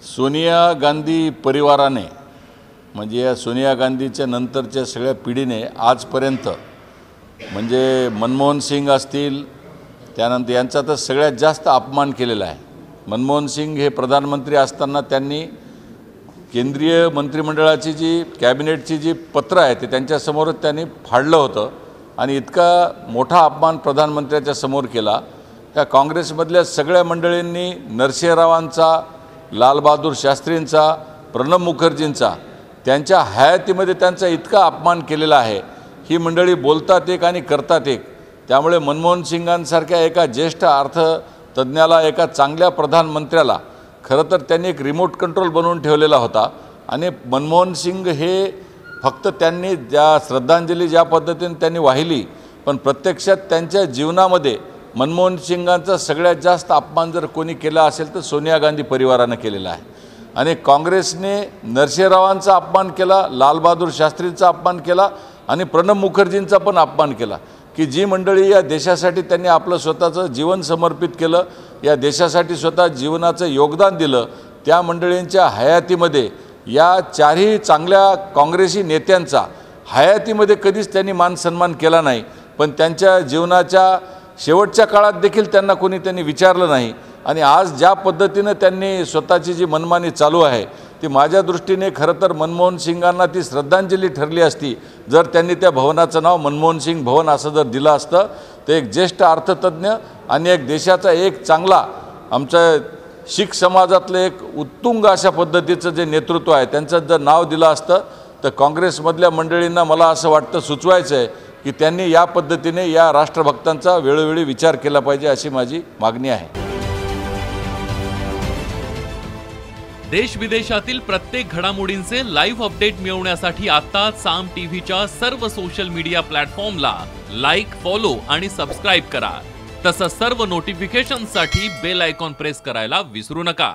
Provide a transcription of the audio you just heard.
सोनिया गांधी परिवाराने म्हणजे या सोनिया गांधीच्या नंतरच्या सगळ्या पिढीने आजपर्यंत म्हणजे मनमोहन सिंग असतील, त्यानंतर यांचा तर सगळ्यात जास्त अपमान केलेला आहे। मनमोहन सिंग हे प्रधानमंत्री असताना त्यांनी केंद्रीय मंत्रिमंडळाची जी कॅबिनेटची जी पत्र आहे ते त्यांच्यासमोरच त्यांनी फाडलं होतं आणि इतका मोठा अपमान प्रधानमंत्र्याच्या समोर केला त्या काँग्रेसमधल्या सगळ्या मंडळींनी नरसिंहरावांचा, लालबहादूर शास्त्रींचा, प्रणब मुखर्जींचा त्यांच्या हयातीमध्ये त्यांचा इतका अपमान केलेला आहे। ही मंडळी बोलतात एक आणि करतात एक। त्यामुळे मनमोहन सिंगांसारख्या एका ज्येष्ठ अर्थतज्ञाला, एका चांगल्या प्रधानमंत्र्याला खरं तर त्यांनी एक रिमोट कंट्रोल बनवून ठेवलेला होता आणि मनमोहन सिंग हे फक्त त्यांनी श्रद्धांजली ज्या पद्धतीने त्यांनी वाहिली, पण प्रत्यक्षात त्यांच्या जीवनामध्ये मनमोहन सिंगांचा सगळ्यात जास्त अपमान जर कोणी केला असेल तर सोनिया गांधी परिवाराने केलेला आहे। आणि काँग्रेसने नरसिंहरावांचा अपमान केला, लालबहादूर शास्त्रींचा अपमान केला आणि प्रणब मुखर्जींचा पण अपमान केला की जी मंडळी या देशासाठी त्यांनी आपलं स्वतःचं जीवन समर्पित केलं, या देशासाठी स्वतः जीवनाचं योगदान दिलं, त्या मंडळींच्या हयातीमध्ये या चारही चांगल्या काँग्रेसी नेत्यांचा हयातीमध्ये कधीच त्यांनी मान सन्मान केला नाही। पण त्यांच्या जीवनाच्या शेवटच्या काळात देखील त्यांनी विचारलं नाही आणि आज ज्या पद्धतीने त्यांनी स्वतःची जी मनमानी चालू आहे ती माझ्या दृष्टीने खरं तर मनमोहन सिंगांना ती श्रद्धांजली ठरली असती जर त्यांनी त्या भवनाचं नाव मनमोहन सिंग भवन असं जर दिलं असतं तर एक ज्येष्ठ अर्थतज्ञ आणि एक देशाचा एक चांगला आमच्या शीख समाजातलं एक उत्तुंग अशा पद्धतीचं जे नेतृत्व आहे त्यांचं जर नाव दिलं असतं तर काँग्रेसमधल्या मंडळींना मला असं वाटतं सुचवायचं आहे की त्यांनी या पद्धतीने या राष्ट्रभक्तांचा वेळोवेळी विचार केला पाहिजे अशी माझी मागणी आहे। देश विदेशातील प्रत्येक घडामोडींचे लाईव्ह अपडेट मिळवण्यासाठी आता साम टीव्हीच्या सर्व सोशल मीडिया प्लॅटफॉर्मला लाईक, फॉलो आणि सबस्क्राईब करा। तसंच सर्व नोटिफिकेशनसाठी बेल आयकॉन प्रेस करायला विसरू नका।